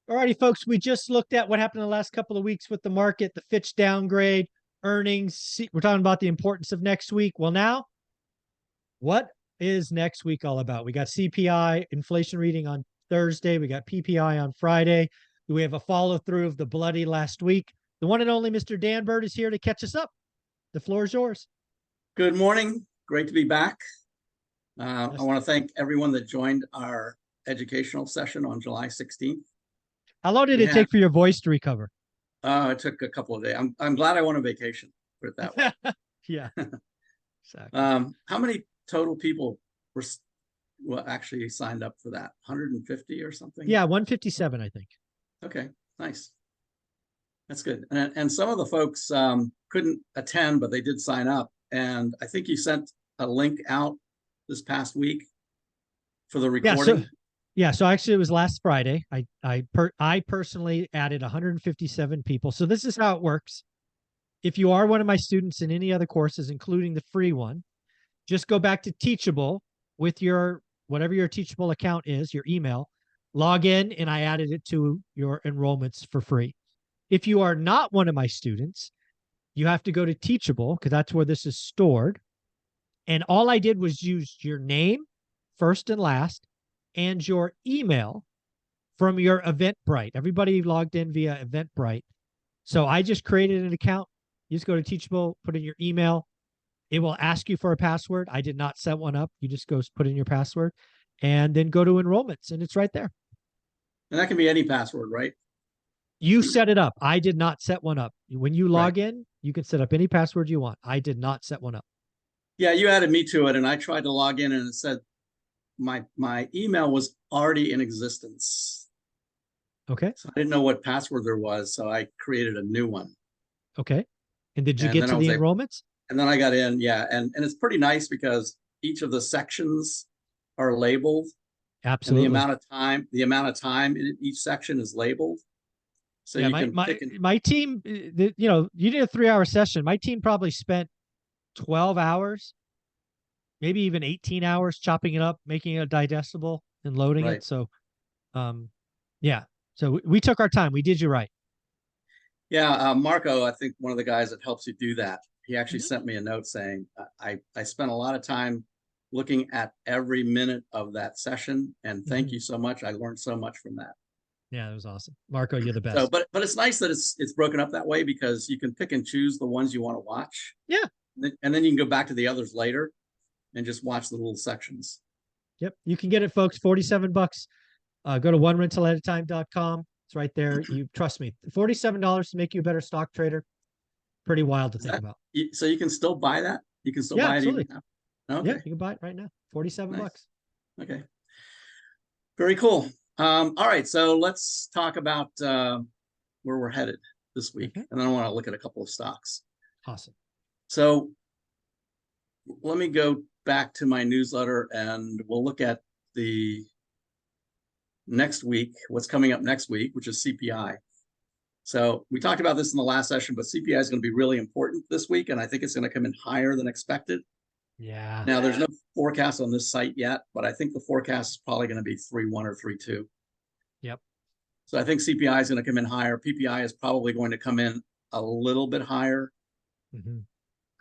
All righty, folks. We just looked at what happened in the last couple of weeks with the market, the Fitch downgrade, earnings. We're talking about the importance of next week. Well, now, what is next week all about? We got CPI, inflation reading on Thursday. We got PPI on Friday. We have a follow through of the bloody last week. The one and only Mr. Dan Bird is here to catch us up. The floor is yours. Good morning. Great to be back. I want to thank everyone that joined our educational session on July 16th. How long did it take for your voice to recover? It took a couple of days. I'm glad I went on vacation, put it that way. Yeah. Exactly. How many total people were actually signed up for that? 150 or something? Yeah, 157, I think. Okay, nice. That's good. And some of the folks couldn't attend, but they did sign up. And I think you sent a link out this past week for the recording. So actually it was last Friday. I personally added 157 people. So this is how it works. If you are one of my students in any other courses, including the free one, just go back to Teachable with your whatever your Teachable account is, your email, log in, and I added it to your enrollments for free. If you are not one of my students, you have to go to Teachable because that's where this is stored. And all I did was use your name, first and last, and your email from your Eventbrite. Everybody logged in via Eventbrite. So I just created an account. You just go to Teachable, put in your email. It will ask you for a password. I did not set one up. You just go put in your password and then go to enrollments, and it's right there. And that can be any password, right? You set it up. I did not set one up. When you log in, you can set up any password you want. I did not set one up. Yeah, you added me to it, and I tried to log in, and it said my email was already in existence. Okay. So I didn't know what password there was, so I created a new one. Okay. And did you get to the enrollments? And then I got in, yeah. And it's pretty nice because each of the sections are labeled. Absolutely. And the amount of time in each section is labeled. So yeah, my team, you did a 3-hour session. My team probably spent 12 hours, maybe even 18 hours chopping it up, making it digestible and loading it. So, yeah. So we took our time. We did you right. Yeah. Marco, I think one of the guys that helps you do that, he actually sent me a note saying, I spent a lot of time looking at every minute of that session. And thank you so much. I learned so much from that. Yeah, it was awesome. Marco, you're the best. So, but it's nice that it's broken up that way because you can pick and choose the ones you want to watch. Yeah. And then you can go back to the others later and just watch the little sections. Yep. You can get it, folks. $47. Go to onerentalatatime.com. It's right there. You trust me. $47 to make you a better stock trader. Pretty wild to think about. So you can still buy that? You can still buy it even now? Okay. Yeah, you can buy it right now. $47. Okay. Very cool. All right. So let's talk about where we're headed this week. And then I want to look at a couple of stocks. Awesome. So let me go back to my newsletter and we'll look at the next week, what's coming up next week, which is CPI. So we talked about this in the last session, but CPI is going to be really important this week. And I think it's going to come in higher than expected. Yeah. Now there's no forecast on this site yet, but I think the forecast is probably going to be 3.1 or 3.2. Yep. So I think CPI is going to come in higher. PPI is probably going to come in a little bit higher.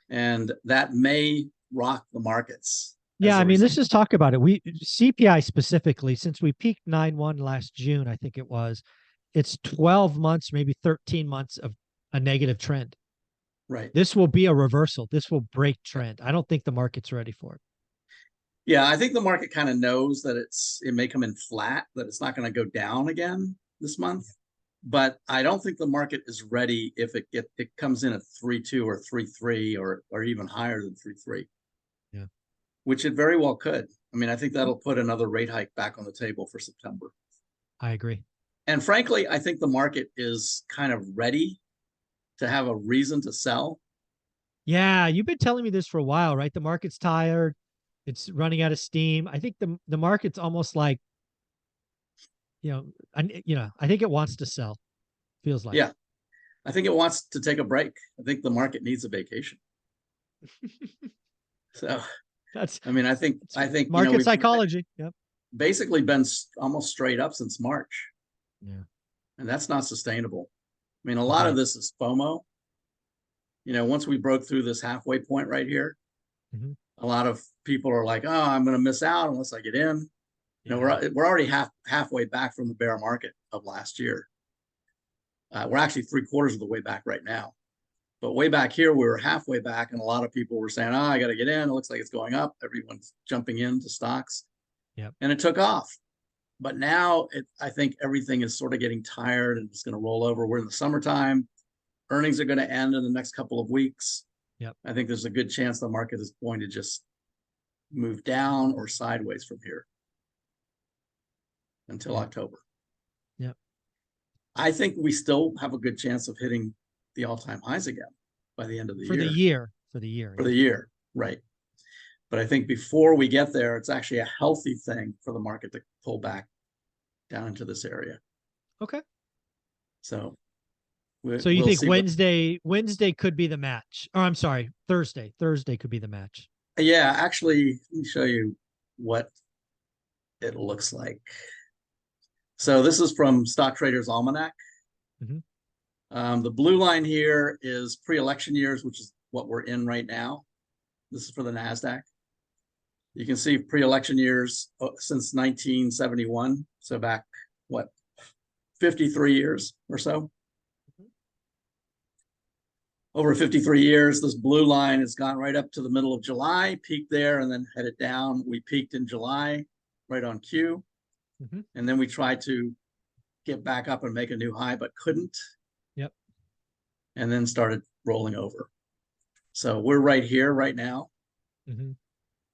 And that may rock the markets. Yeah, I mean, let's just talk about it. CPI specifically, since we peaked 9.1 last June, I think it was, it's 12 months, maybe 13 months of a negative trend. Right. This will be a reversal. This will break trend. I don't think the market's ready for it. Yeah, I think the market kind of knows that it may come in flat, that it's not going to go down again this month. But I don't think the market is ready if it comes in at 3.2 or 3.3 or even higher than 3.3. Yeah. Which it very well could. I mean, I think that'll put another rate hike back on the table for September. I agree. And frankly, I think the market is kind of ready to have a reason to sell. Yeah, you've been telling me this for a while, right? The market's tired. It's running out of steam. I think the market's almost like, I think it wants to sell. Feels like. Yeah. I think it wants to take a break. I think the market needs a vacation. So I think market psychology. Yep. Basically been almost straight up since March. Yeah. And that's not sustainable. I mean, a lot of this is FOMO. You know, once we broke through this halfway point right here, a lot of people are like, oh, I'm going to miss out unless I get in. You know, we're already halfway back from the bear market of last year. We're actually 3/4 of the way back right now. But way back here, we were halfway back, and a lot of people were saying, oh, I got to get in. It looks like it's going up. Everyone's jumping into stocks. Yep. And it took off. But now I think everything is sort of getting tired and it's going to roll over. We're in the summertime. Earnings are going to end in the next couple of weeks. Yep. I think there's a good chance the market is going to just move down or sideways from here until October. Yep. I think we still have a good chance of hitting the all-time highs again by the end of the year. For the year, right. But I think before we get there, it's actually a healthy thing for the market to pull back down into this area. Okay. So you think Wednesday could be the match? Oh, I'm sorry, Thursday. Thursday could be the match. Yeah, actually, let me show you what it looks like. So this is from Stock Traders Almanac. The blue line here is pre-election years, which is what we're in right now. This is for the NASDAQ. You can see pre-election years since 1971. So back, what, 53 years or so? Over 53 years, this blue line has gone right up to the middle of July, peaked there, and then headed down. We peaked in July, right on cue. And then we tried to get back up and make a new high, but couldn't. Yep. And then started rolling over. So we're right here right now.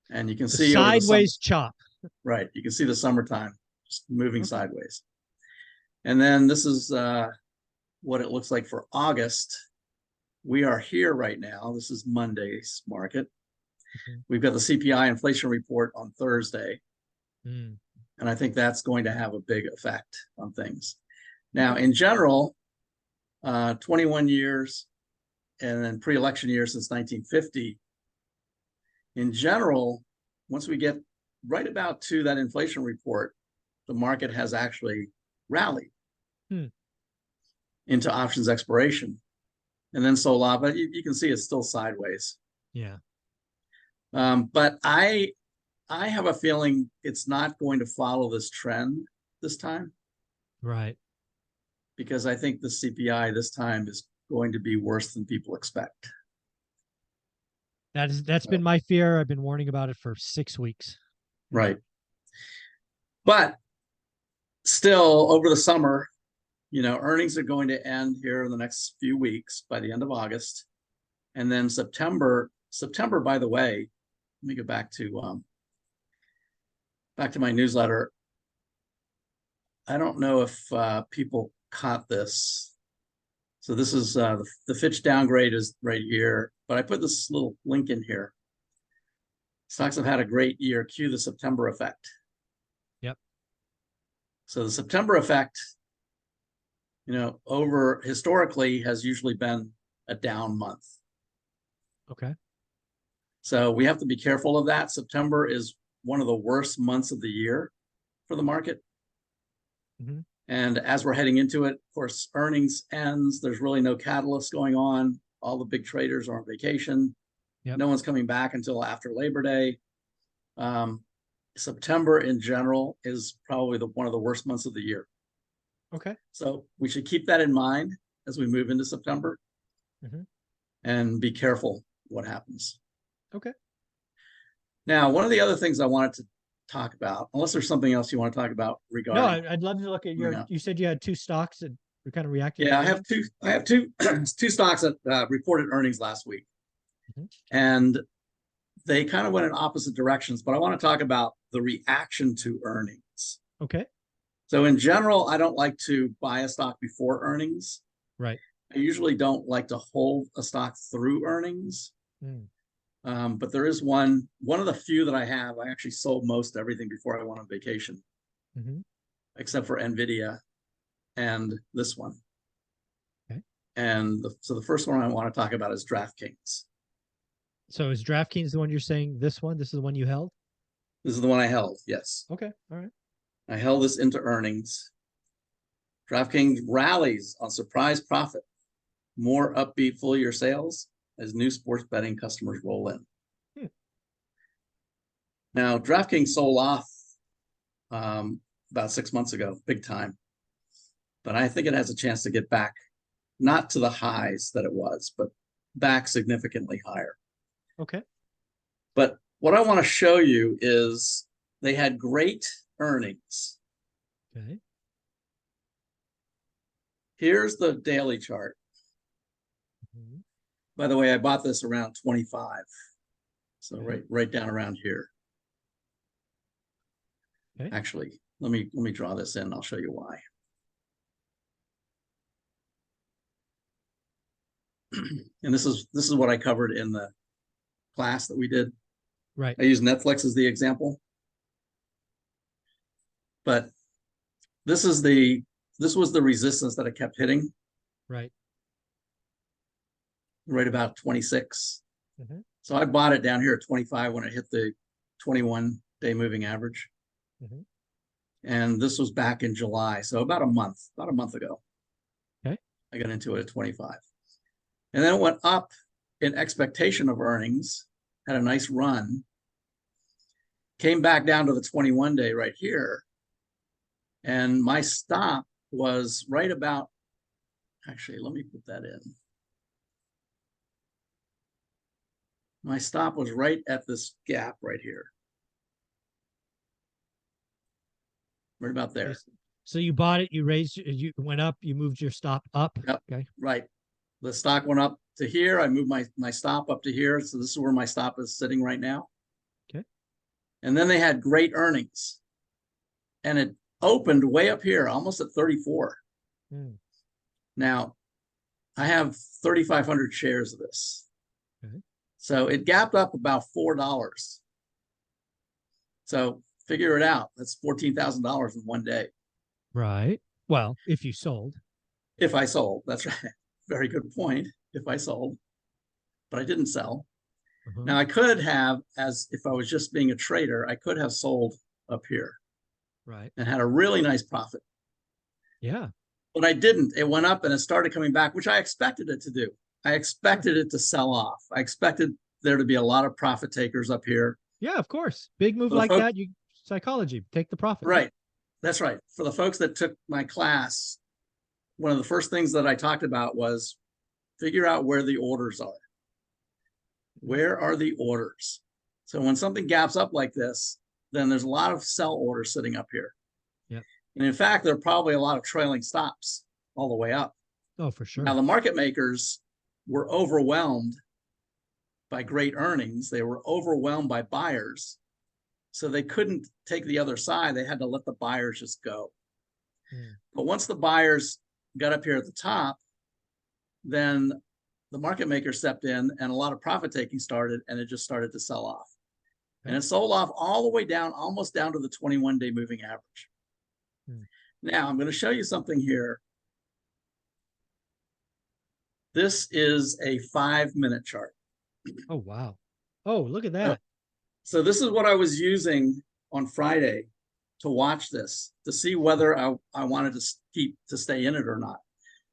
And you can see sideways chop. Right. You can see the summertime just moving sideways. And then this is what it looks like for August. We are here right now. This is Monday's market. We've got the CPI inflation report on Thursday. And I think that's going to have a big effect on things. Now, in general, 21 years and then pre-election years since 1950, in general, once we get right about to that inflation report, the market has actually rallied into options expiration. And then so lot, but you can see it's still sideways. Yeah. But I have a feeling it's not going to follow this trend this time. Right. Because I think the CPI this time is going to be worse than people expect. That's been my fear. I've been warning about it for 6 weeks. Right. But still, over the summer, you know, earnings are going to end here in the next few weeks by the end of August. And then September, by the way, let me go back to my newsletter. I don't know if people caught this. So this is the Fitch downgrade is right here, but I put this little link in here. Stocks have had a great year. Cue the September effect. Yep. So the September effect, you know, over historically has usually been a down month. Okay. So we have to be careful of that. September is one of the worst months of the year for the market. And as we're heading into it, of course, earnings ends. There's really no catalyst going on. All the big traders are on vacation. No one's coming back until after Labor Day. September in general is probably one of the worst months of the year. Okay. So we should keep that in mind as we move into September and be careful what happens. Okay. Now, one of the other things I wanted to talk about, unless there's something else you want to talk about regarding. No, I'd love to look at you said you had 2 stocks that were kind of reacting. Yeah, I have two stocks that reported earnings last week. And they kind of went in opposite directions, but I want to talk about the reaction to earnings. Okay. So in general, I don't like to buy a stock before earnings. Right. I usually don't like to hold a stock through earnings. But there is one of the few that I have. I actually sold most everything before I went on vacation, except for NVIDIA and this one. Okay. And so the first one I want to talk about is DraftKings. So is DraftKings the one you're saying this one? This is the one you held? This is the one I held, yes. Okay. All right. I held this into earnings. DraftKings rallies on surprise profit. More upbeat full year sales as new sports betting customers roll in. Now, DraftKings sold off about 6 months ago, big time. But I think it has a chance to get back, not to the highs that it was, but back significantly higher. Okay. But what I want to show you is they had great earnings. Okay. Here's the daily chart. Mhm. By the way, I bought this around 25. So Okay. right down around here. Okay. Actually, let me draw this in. I'll show you why. And this is what I covered in the class that we did. Right. I use Netflix as the example. But this was the resistance that I kept hitting. Right. Right about 26. Mhm. So I bought it down here at 25 when it hit the 21-day moving average. Mhm. And this was back in July. So about a month ago. Okay. I got into it at 25. And then it went up in expectation of earnings, had a nice run, came back down to the 21-day right here. And my stop was right about, actually, let me put that in. My stop was right at this gap right here. Right about there. So you bought it, you raised, you went up, you moved your stop up. Yep. Okay. Right. The stock went up to here. I moved my stop up to here. So this is where my stop is sitting right now. Okay. And then they had great earnings. And it opened way up here, almost at 34. Now, I have 3,500 shares of this. Okay. So it gapped up about $4. So figure it out. That's $14,000 in one day. Right. Well, if you sold. If I sold, that's right. Very good point. If I sold, but I didn't sell. Now I could have, as if I was just being a trader, I could have sold up here. Right. And had a really nice profit. Yeah. But I didn't. It went up and it started coming back, which I expected it to do. I expected it to sell off. I expected there to be a lot of profit takers up here. Yeah, of course. Big move like that, you psychology, take the profit. Right. That's right. For the folks that took my class, one of the first things that I talked about was figure out where the orders are. Where are the orders? So when something gaps up like this, then there's a lot of sell orders sitting up here. Yeah. And in fact, there are probably a lot of trailing stops all the way up. Oh, for sure. Now, the market makers were overwhelmed by great earnings. They were overwhelmed by buyers. So they couldn't take the other side. They had to let the buyers just go. But once the buyers got up here at the top, then the market maker stepped in and a lot of profit taking started, and it just started to sell off. And it sold off all the way down, almost down to the 21-day moving average. Now, I'm going to show you something here. This is a 5-minute chart. Oh, wow. Oh, look at that. So this is what I was using on Friday to watch this, to see whether I wanted to stay in it or not.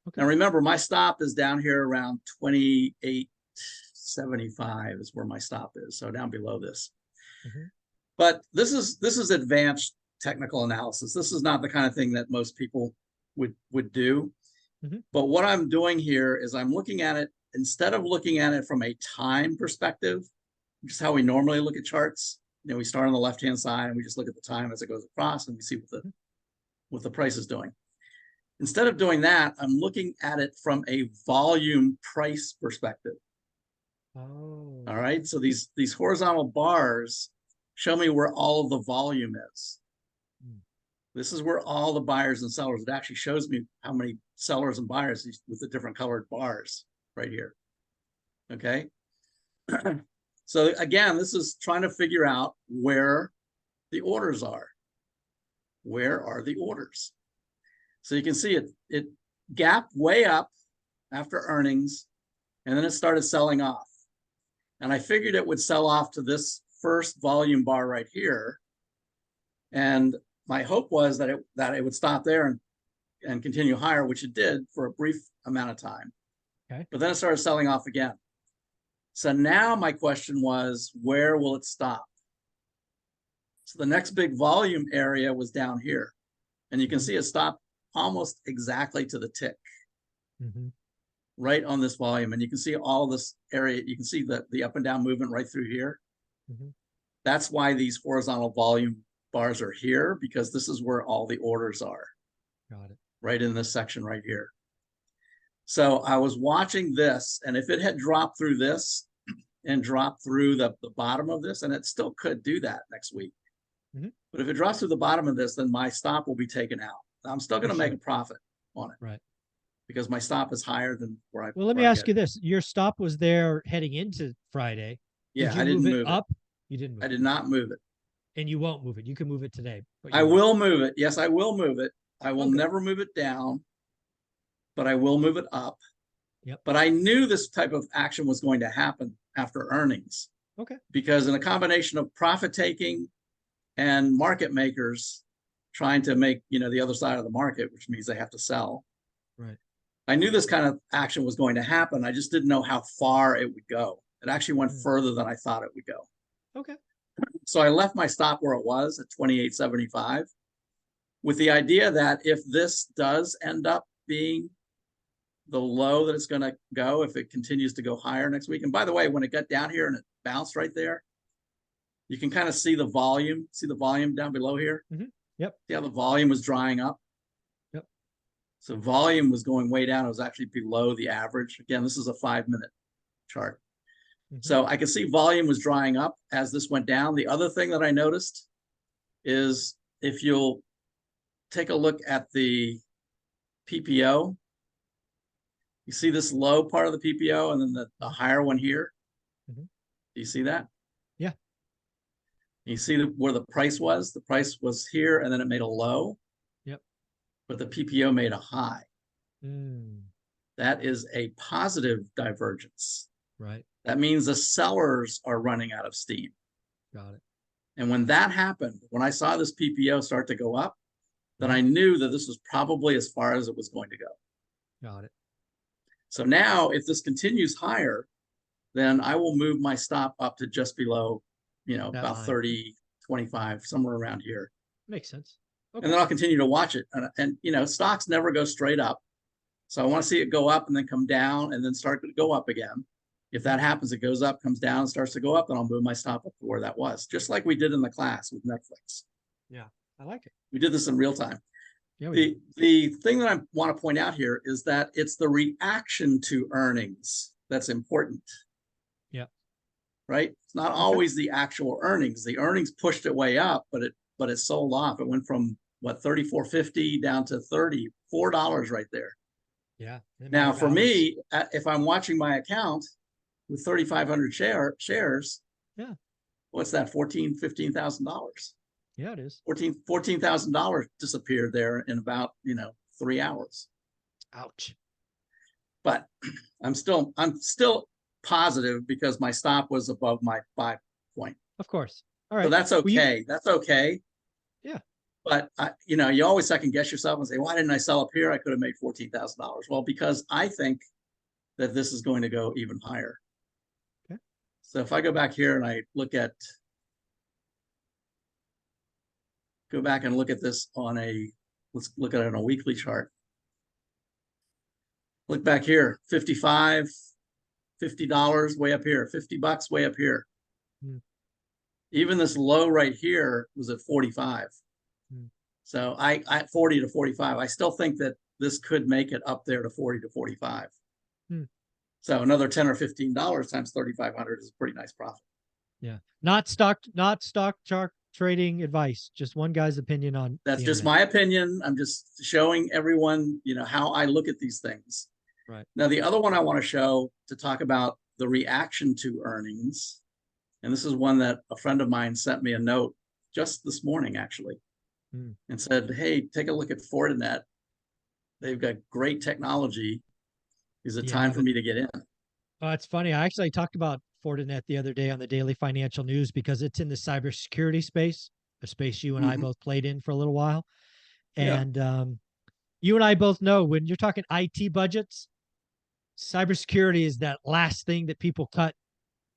Okay. Now, remember, my stop is down here around 28.75 is where my stop is. So down below this. But this is advanced technical analysis. This is not the kind of thing that most people would do. But what I'm doing here is I'm looking at it, instead of looking at it from a time perspective, which is how we normally look at charts. You know, we start on the left-hand side and we just look at the time as it goes across and we see what the price is doing. Instead of doing that, I'm looking at it from a volume price perspective. Oh. All right. So these horizontal bars show me where all of the volume is. This is where all the buyers and sellers, it actually shows me how many sellers and buyers with the different colored bars right here. Okay. So again, this is trying to figure out where the orders are. Where are the orders? So you can see it gapped way up after earnings, and then it started selling off. And I figured it would sell off to this first volume bar right here. And my hope was that it would stop there and continue higher, which it did for a brief amount of time. Okay. But then it started selling off again. So now my question was, where will it stop? So the next big volume area was down here. And you can see it stopped almost exactly to the tick, right on this volume. And you can see all this area. You can see the up and down movement right through here. That's why these horizontal volume bars are here, because this is where all the orders are. Got it. Right in this section right here. So I was watching this, and if it had dropped through this and dropped through the bottom of this, and it still could do that next week. But if it drops through the bottom of this, then my stop will be taken out. I'm still going to make a profit on it. Right. Because my stop is higher than where I. Well, let me ask you this. Your stop was there heading into Friday. Yeah, Did you I didn't move it up? You didn't move it. I did not move it. And you won't move it. You can move it today. But I will move it. Yes, I will move it. I will never move it down, but I will move it up. Yep. But I knew this type of action was going to happen after earnings. Okay. Because in a combination of profit taking and market makers trying to make, the other side of the market, which means they have to sell. Right. I knew this kind of action was going to happen. I just didn't know how far it would go. It actually went further than I thought it would go. Okay. So I left my stop where it was at 28.75 with the idea that if this does end up being the low that it's going to go, if it continues to go higher next week. And by the way, when it got down here and it bounced right there, you can kind of see the volume. See the volume down below here? Yep. See how the volume was drying up? Yep. So volume was going way down. It was actually below the average. Again, this is a 5-minute chart. So I could see volume was drying up as this went down. The other thing that I noticed is if you'll take a look at the PPO, you see this low part of the PPO and then the higher one here. Do you see that? Yeah. You see where the price was? The price was here and then it made a low. Yep. But the PPO made a high. That is a positive divergence. Right. That means the sellers are running out of steam. Got it. And when that happened, when I saw this PPO start to go up, then I knew that this was probably as far as it was going to go. Got it. So now if this continues higher, then I will move my stop up to just below, about 30.25, somewhere around here. Makes sense. Okay. And then I'll continue to watch it. And stocks never go straight up. So I want to see it go up and then come down and then start to go up again. If that happens, it goes up, comes down, starts to go up, then I'll move my stop up to where that was, just like we did in the class with Netflix. Yeah, I like it. We did this in real time. Yeah, the thing that I want to point out here is that it's the reaction to earnings that's important. Yeah. Right? It's not always the actual earnings. The earnings pushed it way up, but it sold off. It went from what, $34.50 down to $34 right there. Yeah. Now for me, if I'm watching my account with 3,500 shares, yeah, what's that? $15,000. Yeah, it is. $14,000 disappeared there in about 3 hours. Ouch. But I'm still positive because my stop was above my 5 point. Of course. All right. So that's okay. That's okay. Yeah. But you always second guess yourself and say, why didn't I sell up here? I could have made $14,000. Well, because I think that this is going to go even higher. Okay. So if I go back here and I go back and look at this let's look at it on a weekly chart. Look back here, 55, $50 way up here, $50 way up here. Even this low right here was at 45. So I 40 to 45. I still think that this could make it up there to 40 to 45. So another $10 or $15 times 3,500 is a pretty nice profit. Yeah. Not stock chart trading advice, just one guy's opinion on that's just my opinion. I'm just showing everyone, how I look at these things. Right. Now, the other one I want to show to talk about the reaction to earnings. And this is one that a friend of mine sent me a note just this morning, actually, and said, hey, take a look at Fortinet. They've got great technology. Is it time for me to get in? Oh, it's funny. I actually talked about Fortinet the other day on the Daily Financial News because it's in the cybersecurity space, a space you and I both played in for a little while. And, you and I both know when you're talking IT budgets, cybersecurity is that last thing that people cut.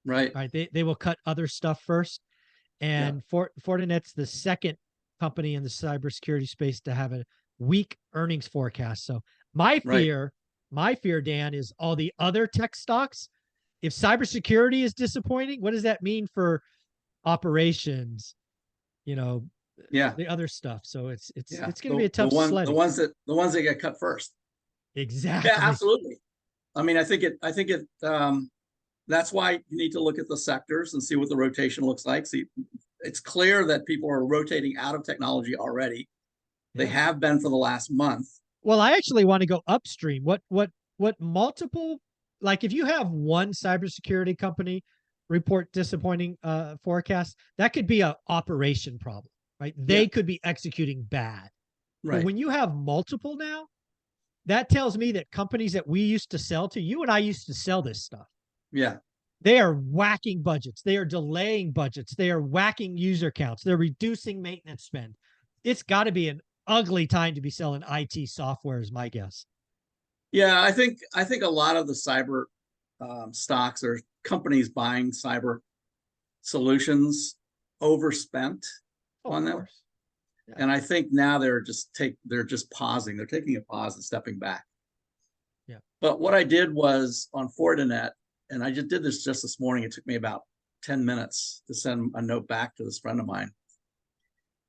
Right. Right? They will cut other stuff first. Yeah. And Fortinet's the second company in the cybersecurity space to have a weak earnings forecast. So my Right. fear, my fear, Dan, is all the other tech stocks. If cybersecurity is disappointing, what does that mean for operations? You know, Yeah. the other stuff. So it's Yeah. going to be a tough sledding. The ones that get cut first. Yeah, Exactly. absolutely. I mean, I think it that's why you need to look at the sectors and see what the rotation looks like. See, it's clear that people are rotating out of technology already. They Yeah. have been for the last month. Well, I actually want to go upstream. What multiple, like if you have one cybersecurity company report disappointing forecast, that could be a operation problem, right? Yeah. They could be executing bad. But Right. when you have multiple now, that tells me that companies that we used to sell to, you and I used to sell this stuff. Yeah. They are whacking budgets. They are delaying budgets. They are whacking user counts. They're reducing maintenance spend. It's got to be an ugly time to be selling IT software, is my guess. Yeah, I think a lot of the cyber stocks or companies buying cyber solutions overspent Oh, on of them. course. Yeah. And I think now they're just pausing. They're taking a pause and stepping back. Yeah. But what I did was on Fortinet, and I just did this just this morning. It took me about 10 minutes to send a note back to this friend of mine.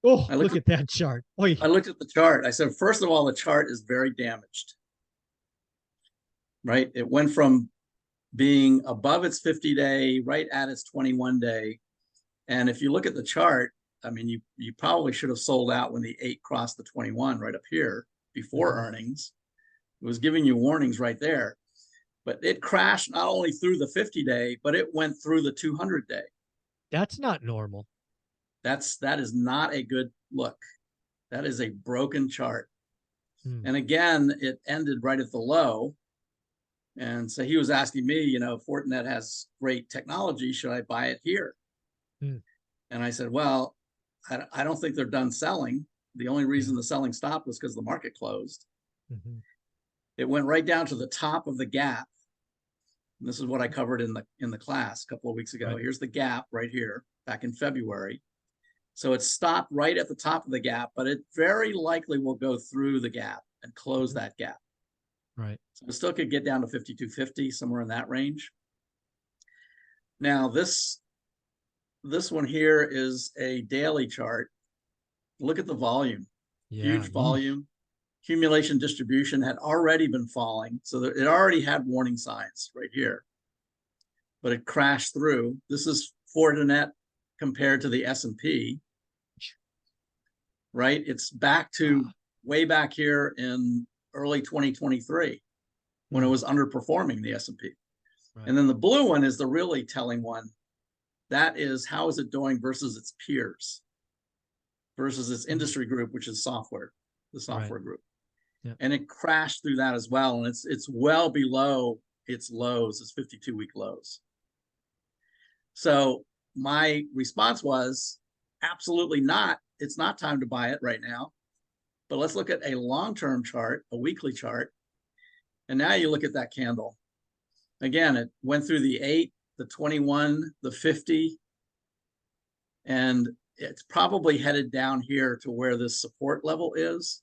Oh, look at that chart. Oy. I looked at the chart. I said, first of all, the chart is very damaged. Right? It went from being above its 50-day, right at its 21-day. And if you look at the chart, I mean, you probably should have sold out when the 8 crossed the 21 right up here before earnings. It was giving you warnings right there. But it crashed not only through the 50-day, but it went through the 200-day. That's not normal. That is not a good look. That is a broken chart. And again, it ended right at the low. And so he was asking me, you know, Fortinet has great technology. Should I buy it here? And I said, well, I don't think they're done selling. The only reason the selling stopped was because the market closed. It went right down to the top of the gap. And this is what I covered in the class a couple of weeks ago. Right. Here's the gap right here back in February. So it stopped right at the top of the gap, but it very likely will go through the gap and close that gap. Right. So it still could get down to 52.50, somewhere in that range. Now this one here is a daily chart. Look at the volume. Yeah. Huge volume. Accumulation distribution had already been falling. So it already had warning signs right here. But it crashed through. This is Fortinet compared to the S&P. Right? It's back to way back here in early 2023 when it was underperforming the S&P. Right. And then the blue one is the really telling one. That is, how is it doing versus its peers, versus its industry group, which is software, the software group. Yeah. And it crashed through that as well. And it's well below its lows, its 52-week lows. So my response was, absolutely not. It's not time to buy it right now. But let's look at a long-term chart, a weekly chart. And now you look at that candle. Again, it went through the 8, the 21, the 50, and it's probably headed down here to where this support level is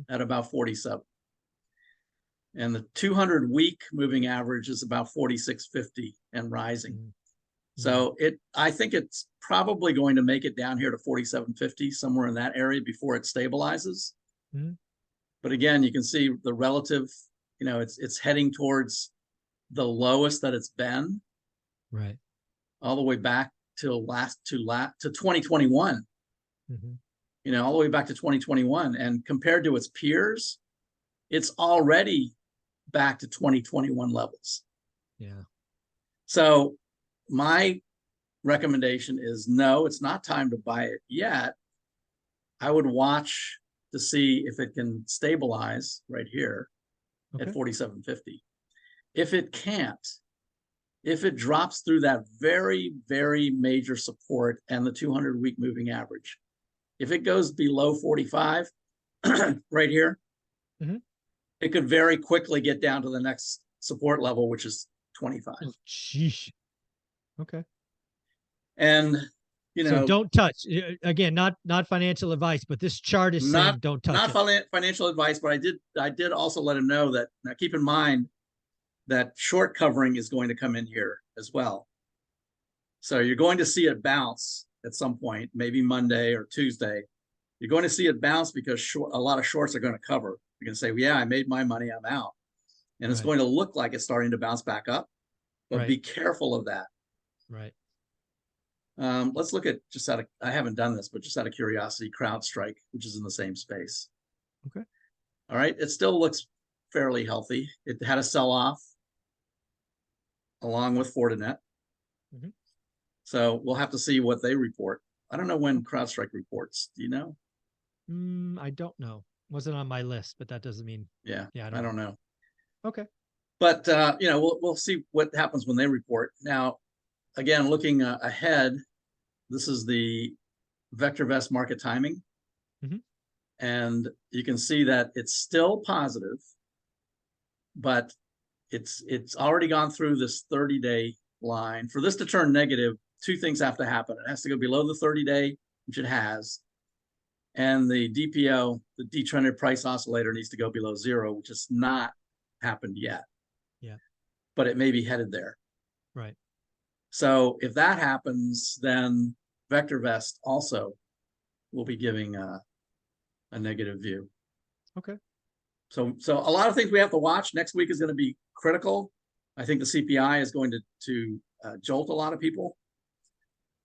at about 47. And the 200-week moving average is about 46.50 and rising. So I think it's probably going to make it down here to 47.50, somewhere in that area before it stabilizes. But again, you can see the relative, you know, it's heading towards the lowest that it's been. Right. All the way back to 2021. You know, all the way back to 2021. And compared to its peers, it's already back to 2021 levels. Yeah. So my recommendation is no, it's not time to buy it yet. I would watch to see if it can stabilize right here at 47.50. If it can't, if it drops through that very, very major support and the 200-week moving average, if it goes below 45 right here, Mhm. it could very quickly get down to the next support level, which is 25. Oh, sheesh. Okay. And, So don't touch. Again, not financial advice, but this chart is not saying don't touch not it. financial advice, but I did also let him know that now keep in mind that short covering is going to come in here as well. So you're going to see it bounce at some point, maybe Monday or Tuesday. You're going to see it bounce because a lot of shorts are going to cover. You're going to say, well, yeah, I made my money, I'm out. And it's going to look like it's starting to bounce back up, but be careful of that. Right. Let's look at I haven't done this, but just out of curiosity, CrowdStrike, which is in the same space. Okay. All right. It still looks fairly healthy. It had a sell-off along with Fortinet. Mhm. So we'll have to see what they report. I don't know when CrowdStrike reports. Do you know? I don't know. Wasn't on my list, but that doesn't mean. Yeah, Yeah, I don't know. Okay. But we'll see what happens when they report. Now, again, looking ahead, this is the VectorVest market timing. Mhm. And you can see that it's still positive, but it's already gone through this 30-day line. For this to turn negative, two things have to happen. It has to go below the 30-day, which it has, and the DPO, the detrended price oscillator, needs to go below 0, which has not happened yet. Yeah. But it may be headed there. Right. So if that happens, then VectorVest also will be giving a negative view. Okay. So a lot of things we have to watch. Next week is going to be critical. I think the CPI is going to jolt a lot of people.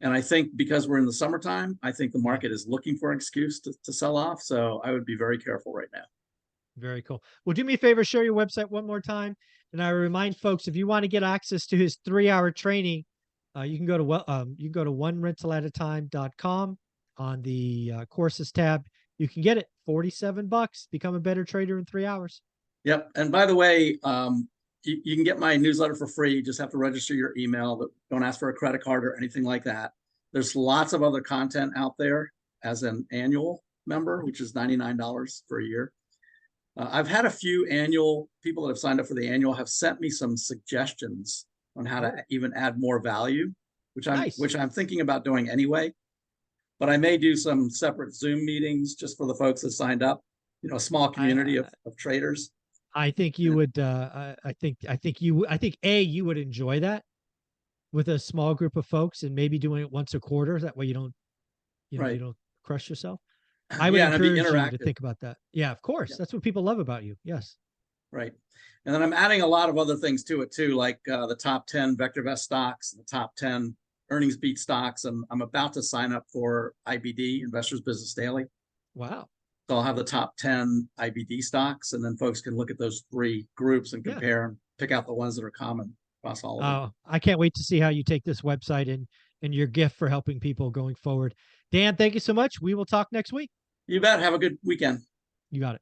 And I think because we're in the summertime, I think the market is looking for an excuse to sell off. So I would be very careful right now. Very cool. Well, do me a favor, share your website one more time. And I remind folks, if you want to get access to his 3-hour training, you can go to onerentalatatime.com on the courses tab. You can get it $47. Become a better trader in 3 hours. Yep. And by the way, you can get my newsletter for free. You just have to register your email. Don't ask for a credit card or anything like that. There's lots of other content out there as an annual member, which is $99 for a year. I've had a few annual people that have signed up for the annual have sent me some suggestions on how to even add more value, which I'm thinking about doing anyway. But I may do some separate Zoom meetings just for the folks that signed up. A small community of traders. I think you would. I think you would enjoy that with a small group of folks, and maybe doing it once a quarter. That way you don't, you don't crush yourself. I would encourage you to think about that. Yeah, of course. That's what people love about you. Yes. Right. And then I'm adding a lot of other things to it too, like the top 10 VectorVest stocks, the top 10 earnings beat stocks. And I'm about to sign up for IBD, Investors Business Daily. Wow. So I'll have the top 10 IBD stocks, and then folks can look at those 3 groups and compare and pick out the ones that are common across all of them. I can't wait to see how you take this website and your gift for helping people going forward. Dan, thank you so much. We will talk next week. You bet. Have a good weekend. You got it.